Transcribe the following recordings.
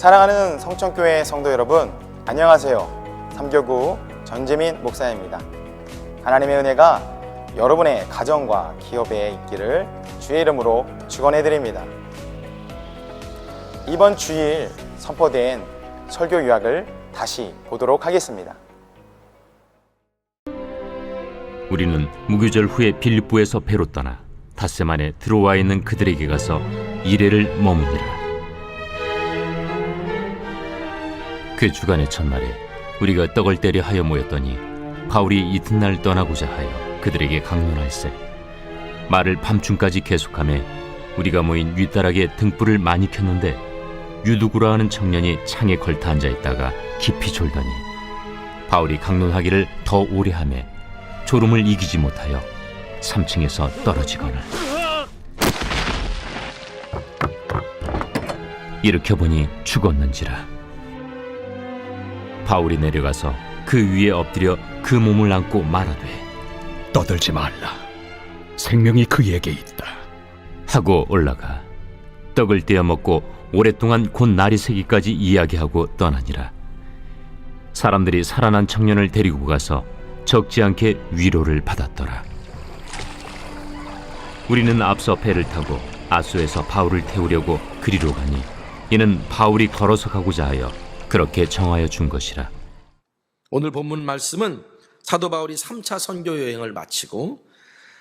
사랑하는 성천교회 성도 여러분, 안녕하세요. 삼교구 전재민 목사입니다. 하나님의 은혜가 여러분의 가정과 기업에 있기를 주의 이름으로 축원해 드립니다. 이번 주일 선포된 설교 요약을 다시 보도록 하겠습니다. 우리는 무교절 후에 빌립보에서 배로 떠나 닷새 만에 들어와 있는 그들에게 가서 이레를 머무니라. 그 주간의 첫날에 우리가 떡을 때려 하여 모였더니 바울이 이튿날 떠나고자 하여 그들에게 강론할세 말을 밤중까지 계속하매 우리가 모인 윗다락에 등불을 많이 켰는데 유두구라 하는 청년이 창에 걸터 앉아 있다가 깊이 졸더니 바울이 강론하기를 더 오래 하매 졸음을 이기지 못하여 3층에서 떨어지거늘 일으켜 보니 죽었는지라. 바울이 내려가서 그 위에 엎드려 그 몸을 안고 말하되 떠들지 말라. 생명이 그에게 있다. 하고 올라가 떡을 떼어 먹고 오랫동안 곧 날이 새기까지 이야기하고 떠나니라. 사람들이 살아난 청년을 데리고 가서 적지 않게 위로를 받았더라. 우리는 앞서 배를 타고 아소에서 바울을 태우려고 그리로 가니 이는 바울이 걸어서 가고자 하여 그렇게 정하여 준 것이라. 오늘 본문 말씀은 사도 바울이 3차 선교 여행을 마치고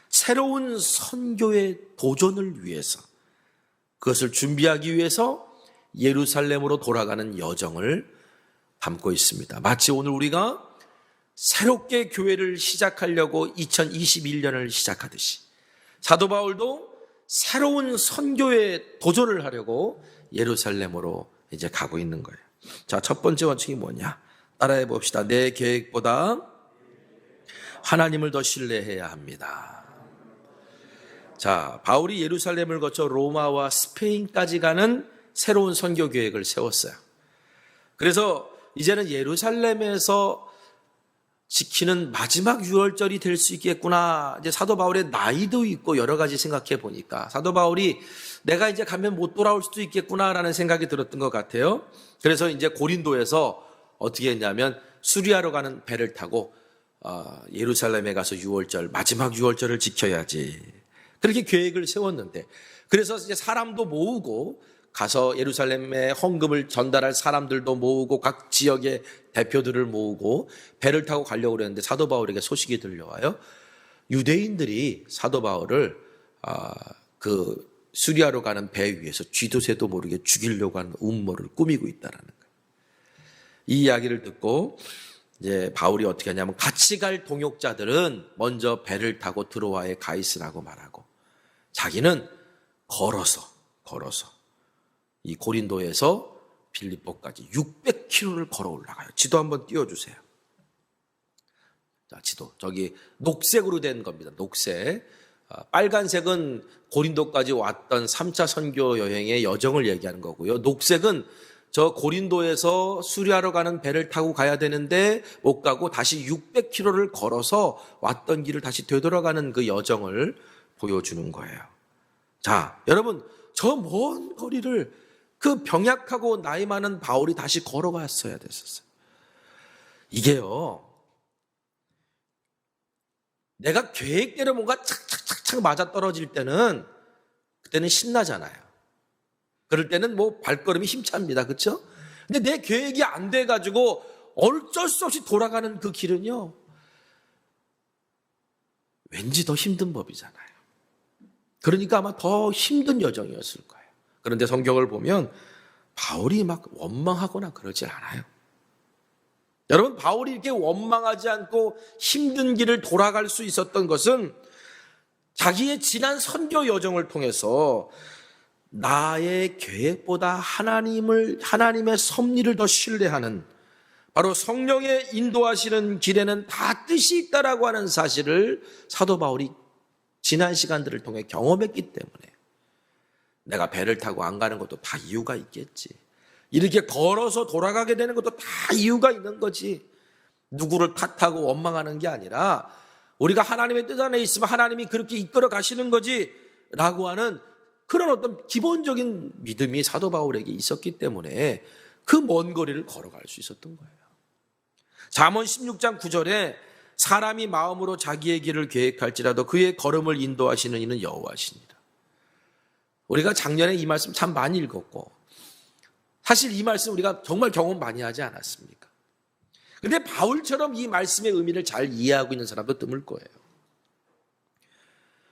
새로운 선교의 도전을 위해서, 그것을 준비하기 위해서 예루살렘으로 돌아가는 여정을 담고 있습니다. 마치 오늘 우리가 새롭게 교회를 시작하려고 2021년을 시작하듯이 사도 바울도 새로운 선교의 도전을 하려고 예루살렘으로 이제 가고 있는 거예요. 자, 첫 번째 원칙이 뭐냐? 따라해 봅시다. 내 계획보다 하나님을 더 신뢰해야 합니다. 자, 바울이 예루살렘을 거쳐 로마와 스페인까지 가는 새로운 선교 계획을 세웠어요. 그래서 이제는 예루살렘에서 지키는 마지막 유월절이 될 수 있겠구나. 이제 사도 바울의 나이도 있고 여러 가지 생각해 보니까 사도 바울이 내가 이제 가면 못 돌아올 수도 있겠구나라는 생각이 들었던 것 같아요. 그래서 이제 고린도에서 어떻게 했냐면 수리아로 가는 배를 타고 예루살렘에 가서 유월절, 마지막 유월절을 지켜야지. 그렇게 계획을 세웠는데, 그래서 이제 사람도 모으고 가서 예루살렘에 헌금을 전달할 사람들도 모으고 각 지역의 대표들을 모으고 배를 타고 가려고 그랬는데 사도 바울에게 소식이 들려와요. 유대인들이 사도 바울을 그 수리아로 가는 배 위에서 쥐도 새도 모르게 죽이려고 하는 음모를 꾸미고 있다라는 거예요. 이 이야기를 듣고 이제 바울이 어떻게 하냐면 같이 갈 동역자들은 먼저 배를 타고 드로아에 가 있으라고 말하고 자기는 걸어서 이 고린도에서 빌립보까지 600km를 걸어 올라가요. 지도 한번 띄워주세요. 자, 지도. 저기 녹색으로 된 겁니다. 녹색. 빨간색은 고린도까지 왔던 3차 선교 여행의 여정을 얘기하는 거고요. 녹색은 저 고린도에서 수리아로 가는 배를 타고 가야 되는데 못 가고 다시 600km를 걸어서 왔던 길을 다시 되돌아가는 그 여정을 보여주는 거예요. 자, 여러분, 저 먼 거리를 그 병약하고 나이 많은 바울이 다시 걸어갔어야 됐었어요. 이게요, 내가 계획대로 뭔가 착착착착 맞아떨어질 때는 그때는 신나잖아요. 그럴 때는 뭐 발걸음이 힘찹니다. 그렇죠? 근데 내 계획이 안 돼가지고 어쩔 수 없이 돌아가는 그 길은요, 왠지 더 힘든 법이잖아요. 그러니까 아마 더 힘든 여정이었을 거예요. 그런데 성경을 보면 바울이 막 원망하거나 그러질 않아요. 여러분, 바울이 이렇게 원망하지 않고 힘든 길을 돌아갈 수 있었던 것은 자기의 지난 선교 여정을 통해서 나의 계획보다 하나님의 섭리를 더 신뢰하는, 바로 성령의 인도하시는 길에는 다 뜻이 있다라고 하는 사실을 사도 바울이 지난 시간들을 통해 경험했기 때문에 내가 배를 타고 안 가는 것도 다 이유가 있겠지. 이렇게 걸어서 돌아가게 되는 것도 다 이유가 있는 거지. 누구를 탓하고 원망하는 게 아니라 우리가 하나님의 뜻 안에 있으면 하나님이 그렇게 이끌어 가시는 거지 라고 하는 그런 어떤 기본적인 믿음이 사도 바울에게 있었기 때문에 그 먼 거리를 걸어갈 수 있었던 거예요. 잠언 16장 9절에 사람이 마음으로 자기의 길을 계획할지라도 그의 걸음을 인도하시는 이는 여호와시니라. 우리가 작년에 이 말씀 참 많이 읽었고 사실 이 말씀 우리가 정말 경험 많이 하지 않았습니까? 근데 바울처럼 이 말씀의 의미를 잘 이해하고 있는 사람도 드물 거예요.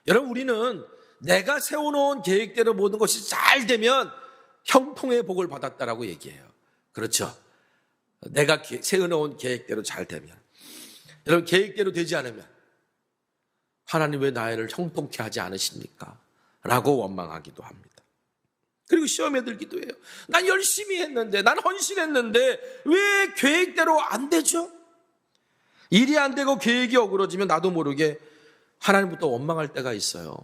여러분, 우리는 내가 세워놓은 계획대로 모든 것이 잘 되면 형통의 복을 받았다라고 얘기해요. 그렇죠. 내가 세워놓은 계획대로 잘 되면. 여러분, 계획대로 되지 않으면 하나님 왜 나를 형통케 하지 않으십니까? 라고 원망하기도 합니다. 그리고 시험에 들기도 해요. 난 열심히 했는데, 난 헌신했는데 왜 계획대로 안 되죠? 일이 안 되고 계획이 어그러지면 나도 모르게 하나님부터 원망할 때가 있어요.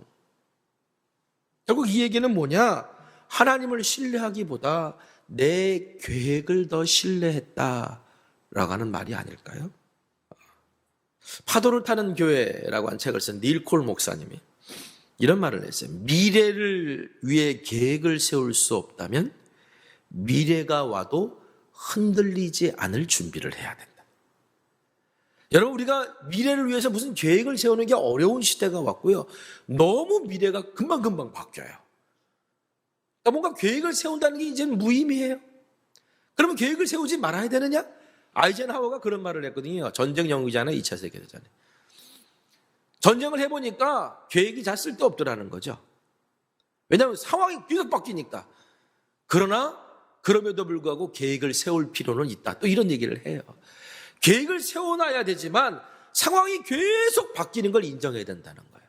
결국 이 얘기는 뭐냐? 하나님을 신뢰하기보다 내 계획을 더 신뢰했다라고 하는 말이 아닐까요? 파도를 타는 교회라고 한 책을 쓴 닐 콜 목사님이 이런 말을 했어요. 미래를 위해 계획을 세울 수 없다면 미래가 와도 흔들리지 않을 준비를 해야 된다. 여러분, 우리가 미래를 위해서 무슨 계획을 세우는 게 어려운 시대가 왔고요. 너무 미래가 금방금방 바뀌어요. 그러니까 뭔가 계획을 세운다는 게 이제는 무의미해요. 그러면 계획을 세우지 말아야 되느냐? 아이젠하워가 그런 말을 했거든요. 전쟁 연기잖아요. 2차 세계대전에. 전쟁을 해보니까 계획이 잘 쓸데없더라는 거죠. 왜냐하면 상황이 계속 바뀌니까. 그러나 그럼에도 불구하고 계획을 세울 필요는 있다. 또 이런 얘기를 해요. 계획을 세워놔야 되지만 상황이 계속 바뀌는 걸 인정해야 된다는 거예요.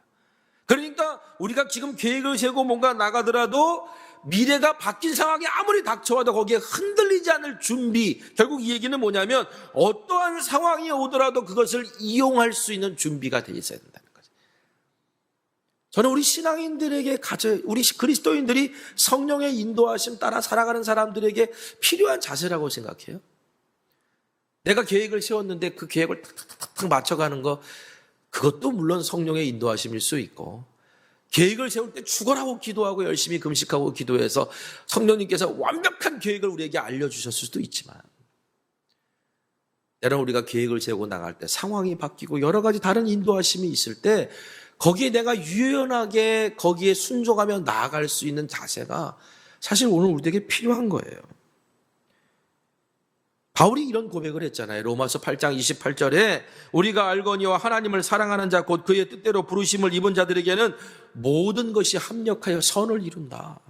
그러니까 우리가 지금 계획을 세우고 뭔가 나가더라도 미래가 바뀐 상황이 아무리 닥쳐와도 거기에 흔들리지 않을 준비. 결국 이 얘기는 뭐냐면 어떠한 상황이 오더라도 그것을 이용할 수 있는 준비가 되어 있어야 된다는 거죠. 저는 우리 신앙인들에게 우리 그리스도인들이 성령의 인도하심 따라 살아가는 사람들에게 필요한 자세라고 생각해요. 내가 계획을 세웠는데 그 계획을 탁탁탁 맞춰가는 거, 그것도 물론 성령의 인도하심일 수 있고, 계획을 세울 때 죽어라고 기도하고 열심히 금식하고 기도해서 성령님께서 완벽한 계획을 우리에게 알려주셨을 수도 있지만, 때론 우리가 계획을 세우고 나갈 때 상황이 바뀌고 여러 가지 다른 인도하심이 있을 때 거기에 내가 유연하게 거기에 순종하며 나아갈 수 있는 자세가 사실 오늘 우리에게 필요한 거예요. 바울이 이런 고백을 했잖아요. 로마서 8장 28절에 우리가 알거니와 하나님을 사랑하는 자 곧 그의 뜻대로 부르심을 입은 자들에게는 모든 것이 합력하여 선을 이룬다.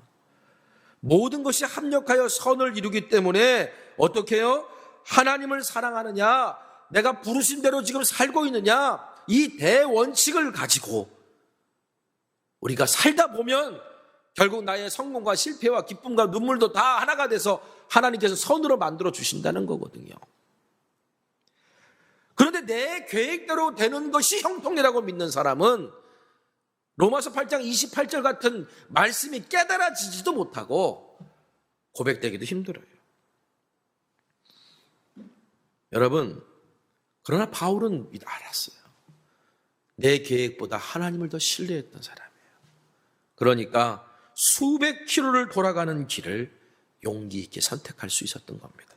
모든 것이 합력하여 선을 이루기 때문에 어떻게 해요? 하나님을 사랑하느냐, 내가 부르신 대로 지금 살고 있느냐, 이 대원칙을 가지고 우리가 살다 보면 결국 나의 성공과 실패와 기쁨과 눈물도 다 하나가 돼서 하나님께서 선으로 만들어 주신다는 거거든요. 그런데 내 계획대로 되는 것이 형통이라고 믿는 사람은 로마서 8장 28절 같은 말씀이 깨달아지지도 못하고 고백되기도 힘들어요. 여러분, 그러나 바울은 알았어요. 내 계획보다 하나님을 더 신뢰했던 사람이에요. 그러니까 수백 킬로를 돌아가는 길을 용기 있게 선택할 수 있었던 겁니다.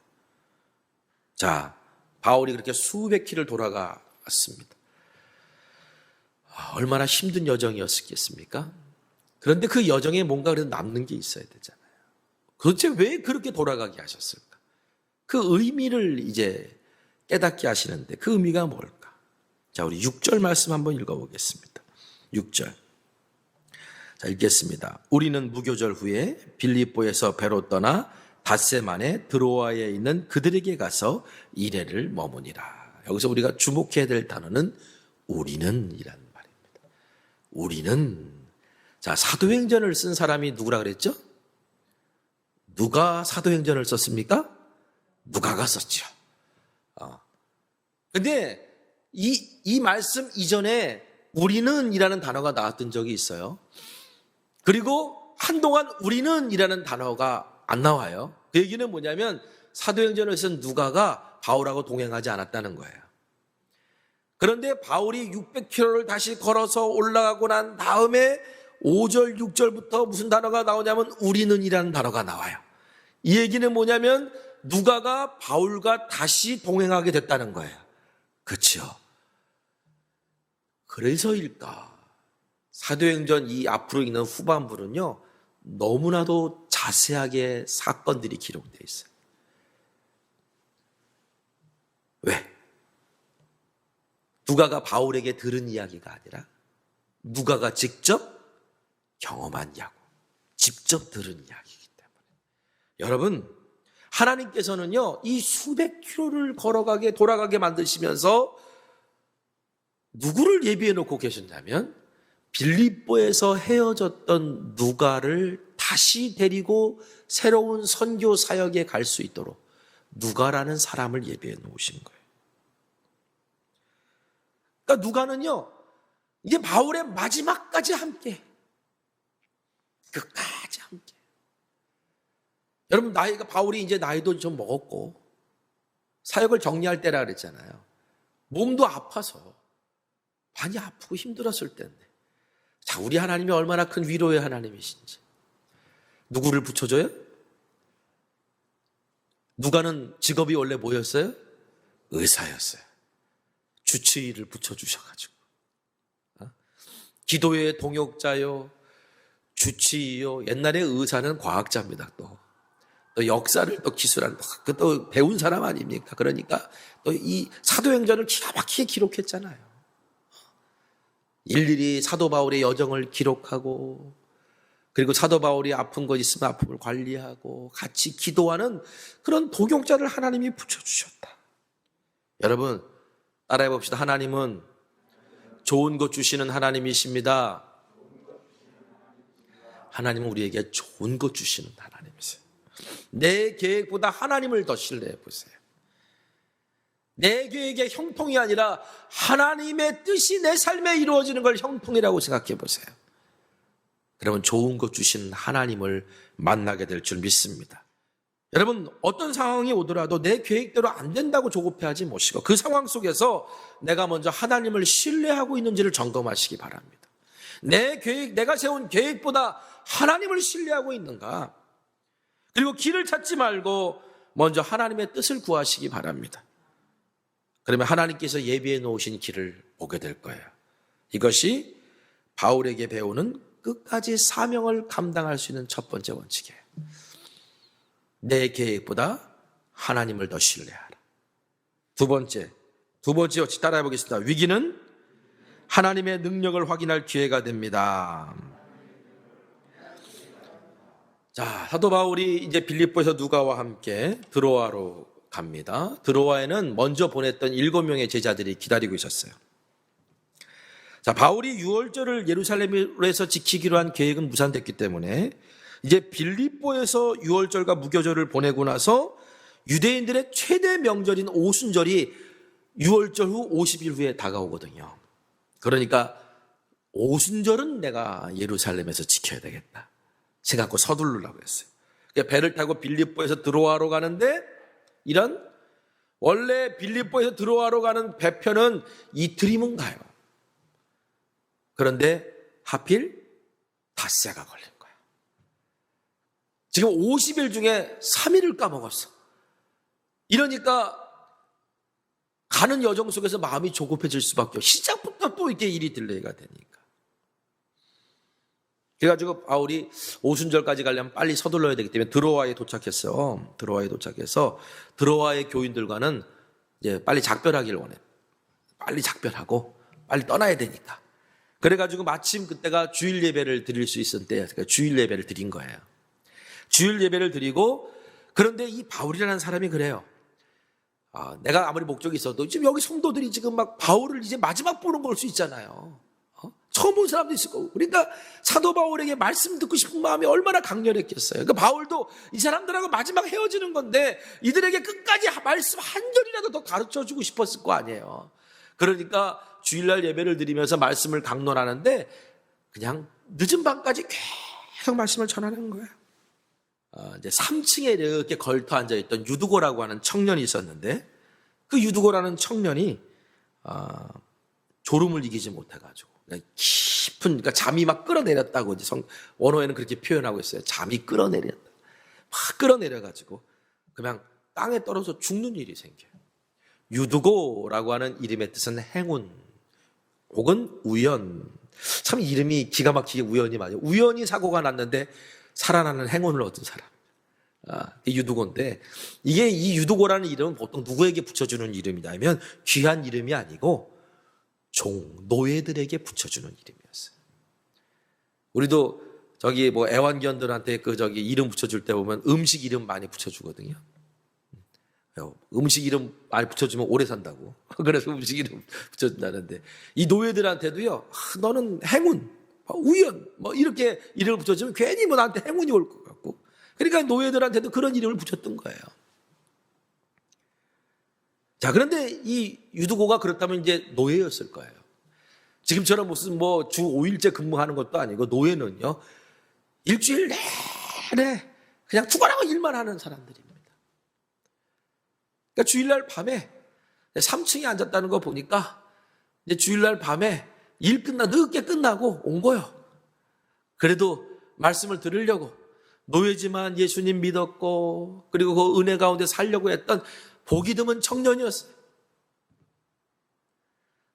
자, 바울이 그렇게 수백 킬로를 돌아갔습니다. 얼마나 힘든 여정이었겠습니까? 그런데 그 여정에 뭔가 그래도 남는 게 있어야 되잖아요. 도대체 왜 그렇게 돌아가게 하셨을까? 그 의미를 이제 깨닫게 하시는데 그 의미가 뭘까? 자, 우리 6절 말씀 한번 읽어보겠습니다. 6절. 자, 읽겠습니다. 우리는 무교절 후에 빌립보에서 배로 떠나 닷새만에 드로아에 있는 그들에게 가서 이래를 머무니라. 여기서 우리가 주목해야 될 단어는 우리는 이란 말입니다. 우리는. 자, 사도행전을 쓴 사람이 누구라 그랬죠? 누가 사도행전을 썼습니까? 누가가 썼죠. 근데 이 말씀 이전에 우리는 이라는 단어가 나왔던 적이 있어요. 그리고 한동안 우리는 이라는 단어가 안 나와요. 그 얘기는 뭐냐면 사도행전을 쓴 누가가 바울하고 동행하지 않았다는 거예요. 그런데 바울이 600km를 다시 걸어서 올라가고 난 다음에 5절, 6절부터 무슨 단어가 나오냐면 우리는 이라는 단어가 나와요. 이 얘기는 뭐냐면 누가가 바울과 다시 동행하게 됐다는 거예요. 그렇죠? 그래서일까? 사도행전 이 앞으로 있는 후반부는요, 너무나도 자세하게 사건들이 기록되어 있어요. 왜? 누가가 바울에게 들은 이야기가 아니라 누가가 직접 경험한 이야기, 직접 들은 이야기이기 때문에. 여러분, 하나님께서는요, 이 수백 킬로를 돌아가게 만드시면서 누구를 예비해 놓고 계셨냐면 빌립보에서 헤어졌던 누가를 다시 데리고 새로운 선교 사역에 갈 수 있도록 누가라는 사람을 예비해 놓으신 거예요. 그러니까 누가는요, 이제 바울의 마지막까지 함께, 끝까지 함께. 여러분, 바울이 이제 나이도 좀 먹었고 사역을 정리할 때라 그랬잖아요. 몸도 아파서 많이 아프고 힘들었을 때인데, 자, 우리 하나님이 얼마나 큰 위로의 하나님이신지. 누구를 붙여줘요? 누가는 직업이 원래 뭐였어요? 의사였어요. 주치의를 붙여주셔가지고, 기도의 동역자요, 주치의요. 옛날에 의사는 과학자입니다. 또 역사를 또 기술하는, 또 배운 사람 아닙니까? 그러니까 또 이 사도행전을 기가 막히게 기록했잖아요. 일일이 사도 바울의 여정을 기록하고, 그리고 사도 바울이 아픈 것 있으면 아픔을 관리하고 같이 기도하는 그런 동역자를 하나님이 붙여주셨다. 여러분, 따라해 봅시다. 하나님은 좋은 것 주시는 하나님이십니다. 하나님은 우리에게 좋은 것 주시는 하나님이세요. 내 계획보다 하나님을 더 신뢰해 보세요. 내 계획의 형통이 아니라 하나님의 뜻이 내 삶에 이루어지는 걸 형통이라고 생각해 보세요. 그러면 좋은 것 주시는 하나님을 만나게 될 줄 믿습니다. 여러분, 어떤 상황이 오더라도 내 계획대로 안 된다고 조급해하지 마시고 그 상황 속에서 내가 먼저 하나님을 신뢰하고 있는지를 점검하시기 바랍니다. 내 계획, 내가 세운 계획보다 하나님을 신뢰하고 있는가? 그리고 길을 찾지 말고 먼저 하나님의 뜻을 구하시기 바랍니다. 그러면 하나님께서 예비해 놓으신 길을 보게 될 거예요. 이것이 바울에게 배우는 끝까지 사명을 감당할 수 있는 첫 번째 원칙이에요. 내 계획보다 하나님을 더 신뢰하라. 두 번째 어찌 따라해 보겠습니다. 위기는 하나님의 능력을 확인할 기회가 됩니다. 자, 사도 바울이 이제 빌립보에서 누가와 함께 드로아로 갑니다. 드로아에는 먼저 보냈던 7명의 제자들이 기다리고 있었어요. 자, 바울이 유월절을 예루살렘에서 지키기로 한 계획은 무산됐기 때문에 이제 빌립보에서 유월절과 무교절을 보내고 나서 유대인들의 최대 명절인 오순절이 유월절 후 50일 후에 다가오거든요. 그러니까 오순절은 내가 예루살렘에서 지켜야 되겠다 생각하고 서두르려고 했어요. 그러니까 배를 타고 빌립보에서 드로아로 가는데 원래 빌립보에서 드로아로 가는 배편은 이틀이면 가요. 그런데 하필 닷새가 걸린 거야. 지금 50일 중에 3일을 까먹었어. 이러니까 가는 여정 속에서 마음이 조급해질 수밖에 없어. 시작부터 또 이렇게 일이 딜레이가 되니까. 그래가지고 바울이 오순절까지 가려면 빨리 서둘러야 되기 때문에 드로아에 도착했어. 드로아에 도착해서 드로아의 교인들과는 이제 빨리 작별하기를 원해. 빨리 작별하고 빨리 떠나야 되니까. 그래가지고 마침 그때가 주일 예배를 드릴 수 있었을 때, 그러니까 주일 예배를 드린 거예요. 주일 예배를 드리고, 그런데 이 바울이라는 사람이 그래요. 내가 아무리 목적이 있어도 지금 여기 성도들이 지금 막 바울을 이제 마지막 보는 걸 수 있잖아요. 처음 본 사람도 있을 거고. 그러니까 사도 바울에게 말씀 듣고 싶은 마음이 얼마나 강렬했겠어요. 그러니까 바울도 이 사람들하고 마지막 헤어지는 건데 이들에게 끝까지 말씀 한 절이라도 더 가르쳐주고 싶었을 거 아니에요. 그러니까 주일날 예배를 드리면서 말씀을 강론하는데 그냥 늦은 밤까지 계속 말씀을 전하는 거예요. 이제 3층에 이렇게 걸터 앉아있던 유두고라고 하는 청년이 있었는데 그 유두고라는 청년이 졸음을 이기지 못해가지고 깊은, 그러니까 잠이 막 끌어내렸다고 이제 원어에는 그렇게 표현하고 있어요. 잠이 끌어내렸다. 막 끌어내려가지고 그냥 땅에 떨어져 죽는 일이 생겨요. 유두고라고 하는 이름의 뜻은 행운 혹은 우연. 참 이름이 기가 막히게 우연이 맞아요. 우연히 사고가 났는데 살아나는 행운을 얻은 사람. 유두고인데, 이게 이 유두고라는 이름은 보통 누구에게 붙여주는 이름이냐면 귀한 이름이 아니고 노예들에게 붙여주는 이름이었어요. 우리도 애완견들한테 이름 붙여줄 때 보면 음식 이름 많이 붙여주거든요. 음식 이름 많이 붙여주면 오래 산다고. 그래서 음식 이름 붙여준다는데, 이 노예들한테도요, 너는 행운, 우연, 이렇게 이름을 붙여주면 괜히 나한테 행운이 올 것 같고, 그러니까 노예들한테도 그런 이름을 붙였던 거예요. 자, 그런데 이 유두고가 그렇다면 이제 노예였을 거예요. 지금처럼 무슨 주 5일째 근무하는 것도 아니고, 노예는요, 일주일 내내 그냥 죽어라고 일만 하는 사람들입니다. 그러니까 주일날 밤에 3층에 앉았다는 거 보니까 이제 주일날 밤에 늦게 끝나고 온 거예요. 그래도 말씀을 들으려고, 노예지만 예수님 믿었고 그리고 그 은혜 가운데 살려고 했던 보기 드문 청년이었어요.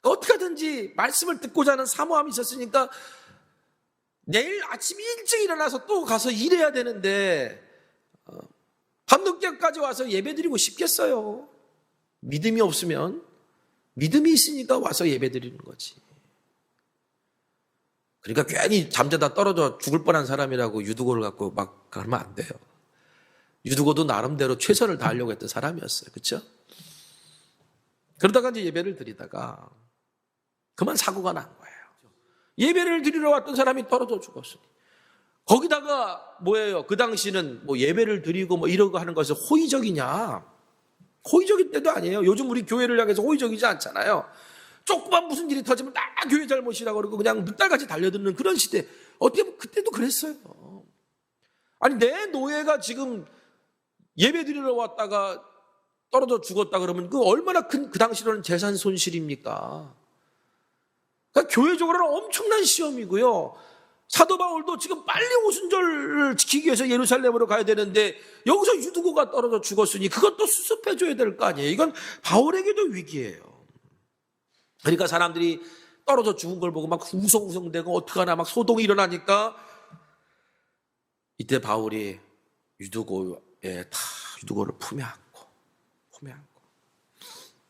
어떻게든지 말씀을 듣고자 하는 사모함이 있었으니까 내일 아침 일찍 일어나서 또 가서 일해야 되는데 밤늦게까지 와서 예배드리고 싶겠어요? 믿음이 없으면, 믿음이 있으니까 와서 예배드리는 거지. 그러니까 괜히 잠자다 떨어져 죽을 뻔한 사람이라고 유두고를 갖고 막 그러면 안 돼요. 유두고도 나름대로 최선을 다하려고 했던 사람이었어요. 그렇죠? 그러다가 이제 예배를 드리다가 그만 사고가 난 거예요. 예배를 드리러 왔던 사람이 떨어져 죽었으니. 거기다가 그 당시는 예배를 드리고 이러고 하는 것이 호의적이냐? 호의적일 때도 아니에요. 요즘 우리 교회를 향해서 호의적이지 않잖아요. 조그만 무슨 일이 터지면 다 교회 잘못이라고 그러고 그냥 늑달같이 달려드는 그런 시대. 어떻게 보면 그때도 그랬어요. 아니, 내 노예가 지금 예배 드리러 왔다가 떨어져 죽었다 그러면 그 얼마나 큰 그 당시로는 재산 손실입니까? 그러니까 교회적으로는 엄청난 시험이고요. 사도 바울도 지금 빨리 오순절을 지키기 위해서 예루살렘으로 가야 되는데 여기서 유두고가 떨어져 죽었으니 그것도 수습해줘야 될 거 아니에요. 이건 바울에게도 위기예요. 그러니까 사람들이 떨어져 죽은 걸 보고 막 웅성웅성대고 어떡하나 막 소동이 일어나니까 이때 바울이 유두고를 품에 안고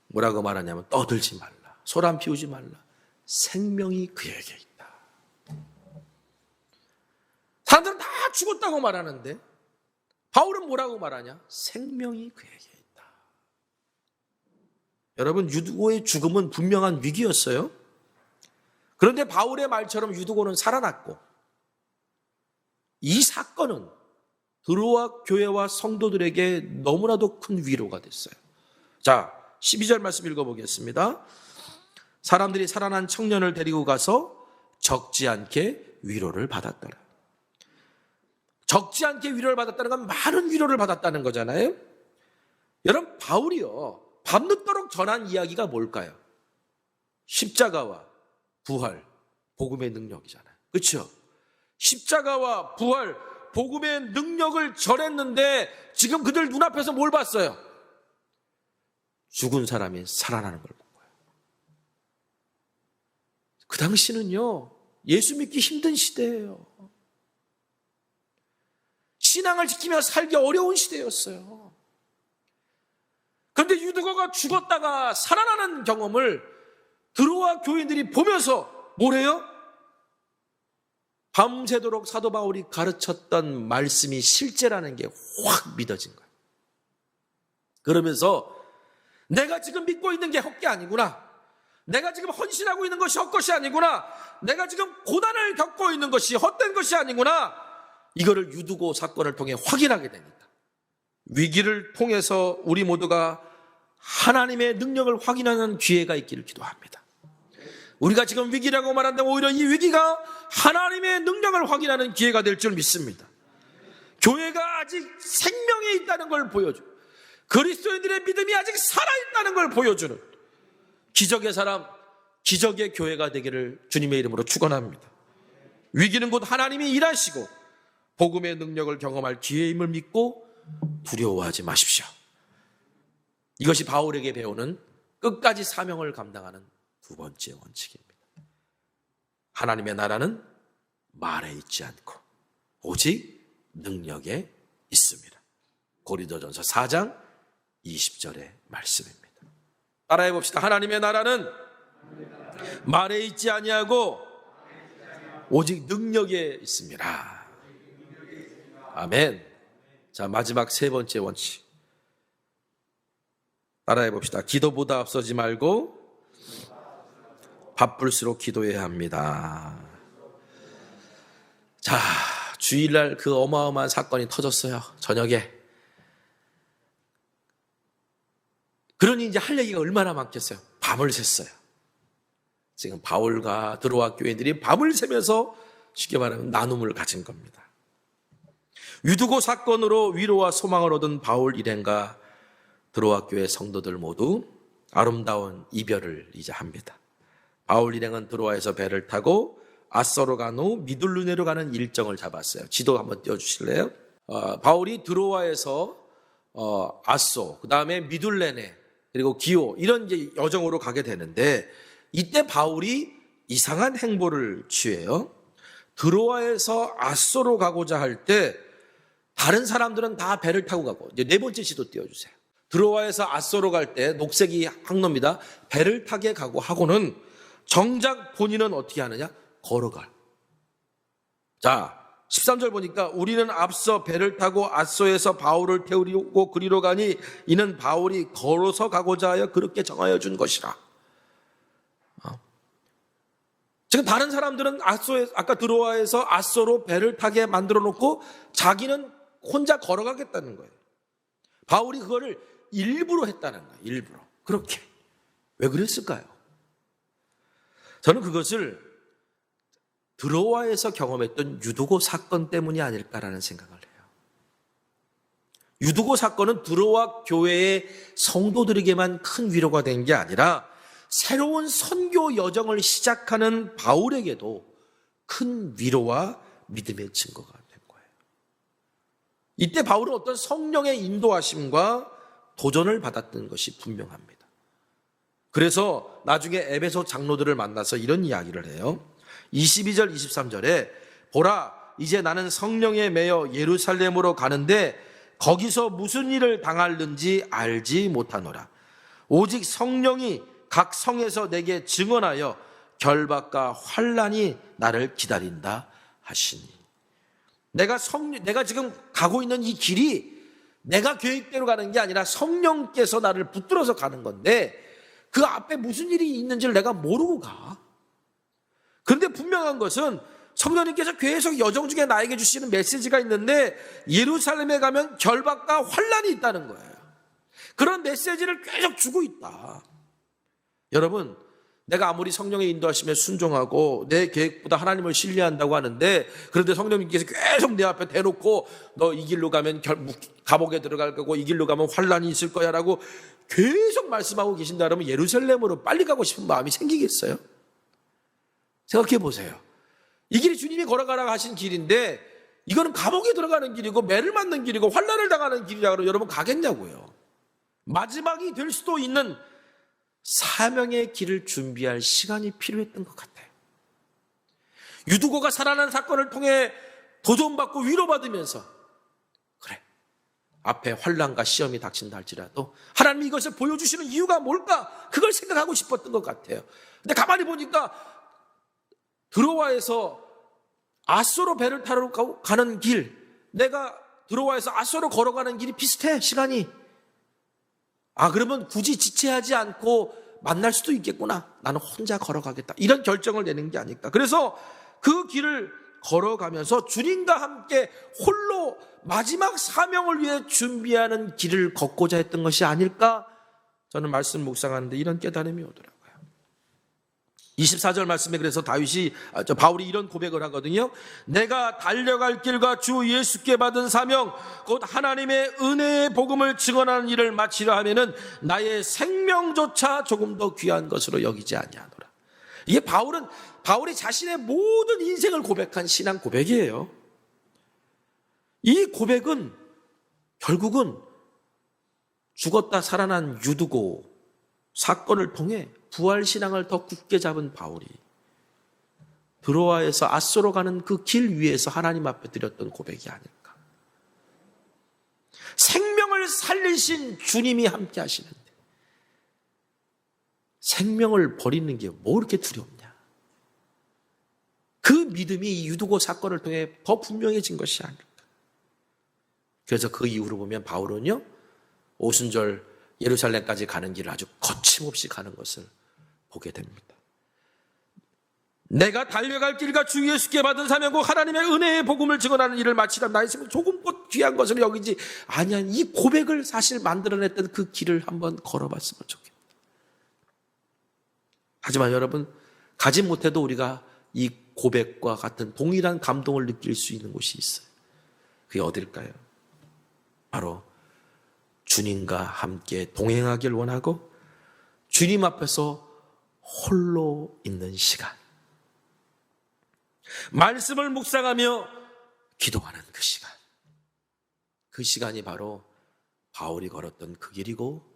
뭐라고 말하냐면 떠들지 말라, 소란 피우지 말라, 생명이 그에게 있다. 사람들은 다 죽었다고 말하는데 바울은 뭐라고 말하냐? 생명이 그에게 있다. 여러분, 유두고의 죽음은 분명한 위기였어요. 그런데 바울의 말처럼 유두고는 살아났고, 이 사건은 드로아 교회와 성도들에게 너무나도 큰 위로가 됐어요. 자, 12절 말씀 읽어보겠습니다. 사람들이 살아난 청년을 데리고 가서 적지 않게 위로를 받았더라. 적지 않게 위로를 받았다는 건 많은 위로를 받았다는 거잖아요. 여러분, 바울이요, 밤늦도록 전한 이야기가 뭘까요? 십자가와 부활, 복음의 능력이잖아요. 그렇죠? 십자가와 부활, 복음의 능력을 전했는데 지금 그들 눈앞에서 뭘 봤어요? 죽은 사람이 살아나는 걸 본 거예요. 그 당시는요, 예수 믿기 힘든 시대예요. 신앙을 지키며 살기 어려운 시대였어요. 그런데 유두고가 죽었다가 살아나는 경험을 드로아 교인들이 보면서 뭐래요? 밤새도록 사도 바울이 가르쳤던 말씀이 실제라는 게 확 믿어진 거예요. 그러면서 내가 지금 믿고 있는 게 헛게 아니구나. 내가 지금 헌신하고 있는 것이 헛것이 아니구나. 내가 지금 고난을 겪고 있는 것이 헛된 것이 아니구나. 이거를 유두고 사건을 통해 확인하게 됩니다. 위기를 통해서 우리 모두가 하나님의 능력을 확인하는 기회가 있기를 기도합니다. 우리가 지금 위기라고 말한다면 오히려 이 위기가 하나님의 능력을 확인하는 기회가 될 줄 믿습니다. 교회가 아직 생명에 있다는 걸 보여주고 그리스도인들의 믿음이 아직 살아있다는 걸 보여주는 기적의 사람, 기적의 교회가 되기를 주님의 이름으로 축원합니다. 위기는 곧 하나님이 일하시고 복음의 능력을 경험할 기회임을 믿고 두려워하지 마십시오. 이것이 바울에게 배우는 끝까지 사명을 감당하는 두 번째 원칙입니다. 하나님의 나라는 말에 있지 않고 오직 능력에 있습니다. 고린도전서 4장 20절의 말씀입니다. 따라해 봅시다. 하나님의 나라는 말에 있지 아니하고 오직 능력에 있습니다. 아멘. 자, 마지막 세 번째 원칙. 따라해 봅시다. 기도보다 앞서지 말고 바쁠수록 기도해야 합니다. 자, 주일날 그 어마어마한 사건이 터졌어요. 저녁에. 그러니 이제 할 얘기가 얼마나 많겠어요. 밤을 샜어요. 지금 바울과 드로아 교회들이 밤을 새면서 쉽게 말하면 나눔을 가진 겁니다. 유두고 사건으로 위로와 소망을 얻은 바울 일행과 드로아 교회 성도들 모두 아름다운 이별을 이제 합니다. 바울 일행은 드로아에서 배를 타고 아서로 간 후 미둘루네로 가는 일정을 잡았어요. 지도 한번 띄워주실래요? 바울이 드로아에서 아소, 그 다음에 미둘레네, 그리고 기오 이런 이제 여정으로 가게 되는데 이때 바울이 이상한 행보를 취해요. 드로아에서 아소로 가고자 할 때 다른 사람들은 다 배를 타고 가고, 이제 네 번째 시도 띄워주세요. 드로아에서 아소로 갈 때 녹색이 항로입니다. 배를 타게 가고 하고는 정작 본인은 어떻게 하느냐? 걸어가. 자, 13절 보니까 우리는 앞서 배를 타고 아소에서 바울을 태우고 그리로 가니 이는 바울이 걸어서 가고자 하여 그렇게 정하여 준 것이라. 지금 다른 사람들은 아까 드로아에서 아소로 배를 타게 만들어 놓고 자기는 혼자 걸어가겠다는 거예요. 바울이 그거를 일부러 했다는 거예요. 일부러. 그렇게. 왜 그랬을까요? 저는 그것을 드로아에서 경험했던 유두고 사건 때문이 아닐까라는 생각을 해요. 유두고 사건은 드로아 교회의 성도들에게만 큰 위로가 된 게 아니라 새로운 선교 여정을 시작하는 바울에게도 큰 위로와 믿음의 증거가 된 거예요. 이때 바울은 어떤 성령의 인도하심과 도전을 받았던 것이 분명합니다. 그래서 나중에 에베소 장로들을 만나서 이런 이야기를 해요. 22절 23절에 보라 이제 나는 성령에 매여 예루살렘으로 가는데 거기서 무슨 일을 당할는지 알지 못하노라. 오직 성령이 각 성에서 내게 증언하여 결박과 환난이 나를 기다린다 하시니. 내가 지금 가고 있는 이 길이 내가 계획대로 가는 게 아니라 성령께서 나를 붙들어서 가는 건데 그 앞에 무슨 일이 있는지를 내가 모르고 가. 그런데 분명한 것은 성령님께서 계속 여정 중에 나에게 주시는 메시지가 있는데 예루살렘에 가면 결박과 환난이 있다는 거예요. 그런 메시지를 계속 주고 있다. 여러분, 내가 아무리 성령의 인도하심에 순종하고 내 계획보다 하나님을 신뢰한다고 하는데 그런데 성령님께서 계속 내 앞에 대놓고 너 이 길로 가면 감옥에 들어갈 거고 이 길로 가면 환난이 있을 거야 라고 계속 말씀하고 계신다 그러면 예루살렘으로 빨리 가고 싶은 마음이 생기겠어요? 생각해 보세요. 이 길이 주님이 걸어가라고 하신 길인데 이거는 감옥에 들어가는 길이고 매를 맞는 길이고 환난을 당하는 길이라 그러면 여러분 가겠냐고요. 마지막이 될 수도 있는 사명의 길을 준비할 시간이 필요했던 것 같아요. 유두고가 살아난 사건을 통해 도전받고 위로받으면서 그래, 앞에 환난과 시험이 닥친다 할지라도 하나님이 이것을 보여주시는 이유가 뭘까? 그걸 생각하고 싶었던 것 같아요. 근데 가만히 보니까 드로아에서 아소로 배를 타러 가는 길, 내가 드로아에서 아소로 걸어가는 길이 비슷해, 시간이. 그러면 굳이 지체하지 않고 만날 수도 있겠구나. 나는 혼자 걸어가겠다. 이런 결정을 내는 게 아닐까. 그래서 그 길을 걸어가면서 주님과 함께 홀로 마지막 사명을 위해 준비하는 길을 걷고자 했던 것이 아닐까. 저는 말씀 묵상하는데 이런 깨달음이 오더라고요. 24절 말씀에 그래서 바울이 이런 고백을 하거든요. 내가 달려갈 길과 주 예수께 받은 사명 곧 하나님의 은혜의 복음을 증언하는 일을 마치려 하면은 나의 생명조차 조금 더 귀한 것으로 여기지 아니하노라. 이게 바울이 자신의 모든 인생을 고백한 신앙 고백이에요. 이 고백은 결국은 죽었다 살아난 유두고 사건을 통해 부활신앙을 더 굳게 잡은 바울이 드로아에서 아소로 가는 그 길 위에서 하나님 앞에 드렸던 고백이 아닐까. 생명을 살리신 주님이 함께 하시는데 생명을 버리는 게 뭐 이렇게 두렵냐. 그 믿음이 이 유두고 사건을 통해 더 분명해진 것이 아닐까. 그래서 그 이후로 보면 바울은요, 오순절 예루살렘까지 가는 길을 아주 거침없이 가는 것을 보게 됩니다. 내가 달려갈 길과 주 예수께 받은 사명과 하나님의 은혜의 복음을 증언하는 일을 마치라. 나의 생명 조금 곧 귀한 것을 여기지 아니한 이 고백을 사실 만들어냈던 그 길을 한번 걸어봤으면 좋겠다. 하지만 여러분, 가지 못해도 우리가 이 고백과 같은 동일한 감동을 느낄 수 있는 곳이 있어요. 그게 어딜까요? 바로 주님과 함께 동행하길 원하고 주님 앞에서 홀로 있는 시간, 말씀을 묵상하며 기도하는 그 시간, 그 시간이 바로 바울이 걸었던 그 길이고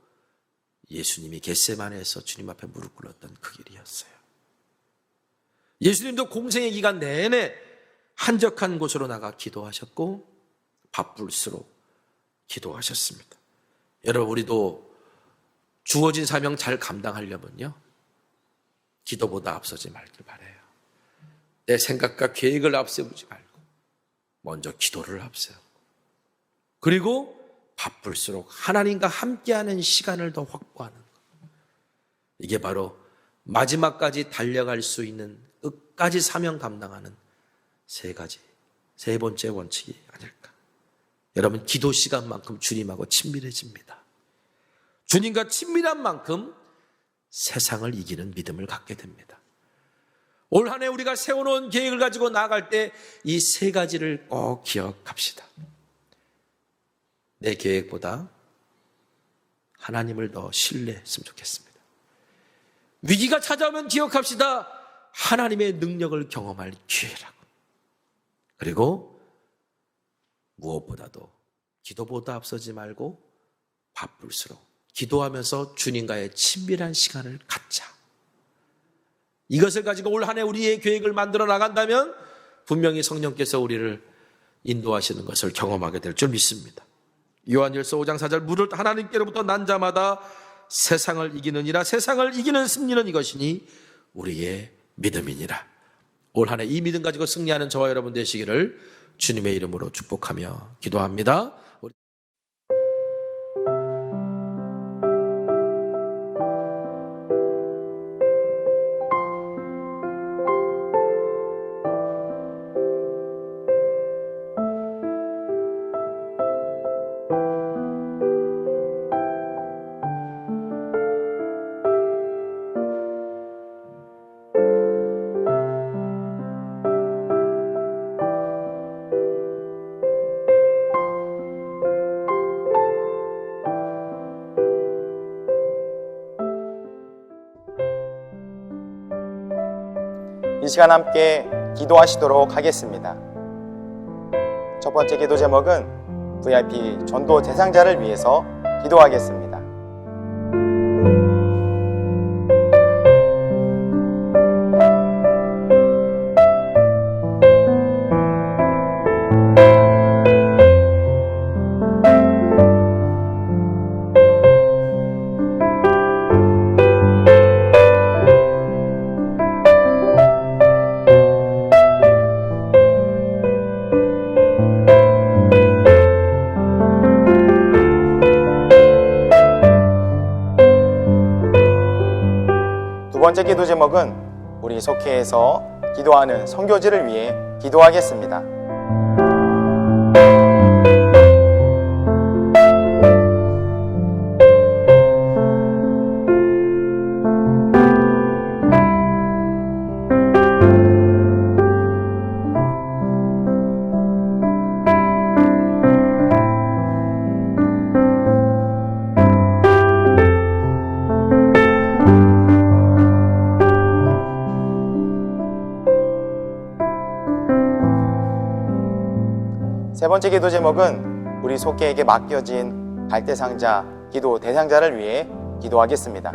예수님이 겟세마네에서 주님 앞에 무릎 꿇었던 그 길이었어요. 예수님도 공생의 기간 내내 한적한 곳으로 나가 기도하셨고 바쁠수록 기도하셨습니다. 여러분, 우리도 주어진 사명 잘 감당하려면요, 기도보다 앞서지 말길 바라요. 내 생각과 계획을 앞세우지 말고 먼저 기도를 앞세우고, 그리고 바쁠수록 하나님과 함께하는 시간을 더 확보하는 것. 이게 바로 마지막까지 달려갈 수 있는 끝까지 사명 감당하는 세 번째 원칙이 아닐까. 여러분, 기도 시간만큼 주님하고 친밀해집니다. 주님과 친밀한 만큼 세상을 이기는 믿음을 갖게 됩니다. 올 한 해 우리가 세워놓은 계획을 가지고 나아갈 때 이 세 가지를 꼭 기억합시다. 내 계획보다 하나님을 더 신뢰했으면 좋겠습니다. 위기가 찾아오면 기억합시다. 하나님의 능력을 경험할 기회라고. 그리고 무엇보다도 기도보다 앞서지 말고 바쁠수록 기도하면서 주님과의 친밀한 시간을 갖자. 이것을 가지고 올 한 해 우리의 계획을 만들어 나간다면 분명히 성령께서 우리를 인도하시는 것을 경험하게 될 줄 믿습니다. 요한일서 5장 4절, 무릇 하나님께로부터 난 자마다 세상을 이기느니라. 세상을 이기는 승리는 이것이니 우리의 믿음이니라. 올 한 해 이 믿음 가지고 승리하는 저와 여러분 되시기를 주님의 이름으로 축복하며 기도합니다. 이 시간 함께 기도하시도록 하겠습니다. 첫 번째 기도 제목은 VIP 전도 대상자를 위해서 기도하겠습니다. 두 번째 기도 제목은 우리 속회에서 기도하는 선교지를 위해 기도하겠습니다. 세 번째 기도 제목은 우리 속회에게 맡겨진 갈대상자 기도 대상자를 위해 기도하겠습니다.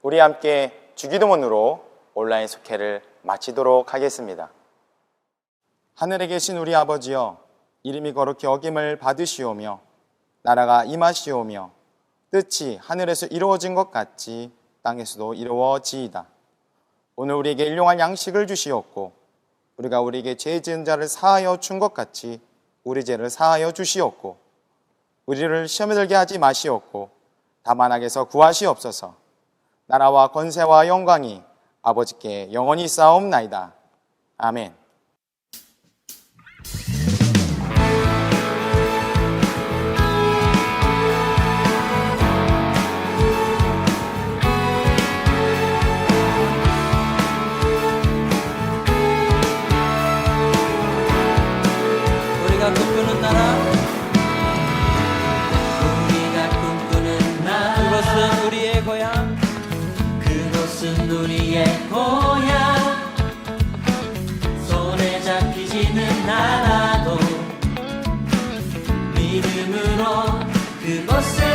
우리 함께 주기도문으로 온라인 속회를 마치도록 하겠습니다. 하늘에 계신 우리 아버지여, 이름이 거룩히 여김을 받으시오며 나라가 임하시오며 뜻이 하늘에서 이루어진 것 같이 땅에서도 이루어지이다. 오늘 우리에게 일용할 양식을 주시옵고 우리가 우리에게 죄 지은 자를 사하여 준 것 같이 우리 죄를 사하여 주시옵고 우리를 시험에 들게 하지 마시옵고 다만 악에서 구하시옵소서. 나라와 권세와 영광이 아버지께 영원히 쌓옵나이다. 아멘. 우리가 꿈꾸는 나라, 우리가 꿈꾸는 나라, 그것은 우리의 고향, 그곳은 우리의 고향. 손에 잡히지는 않아도 믿음으로 그곳에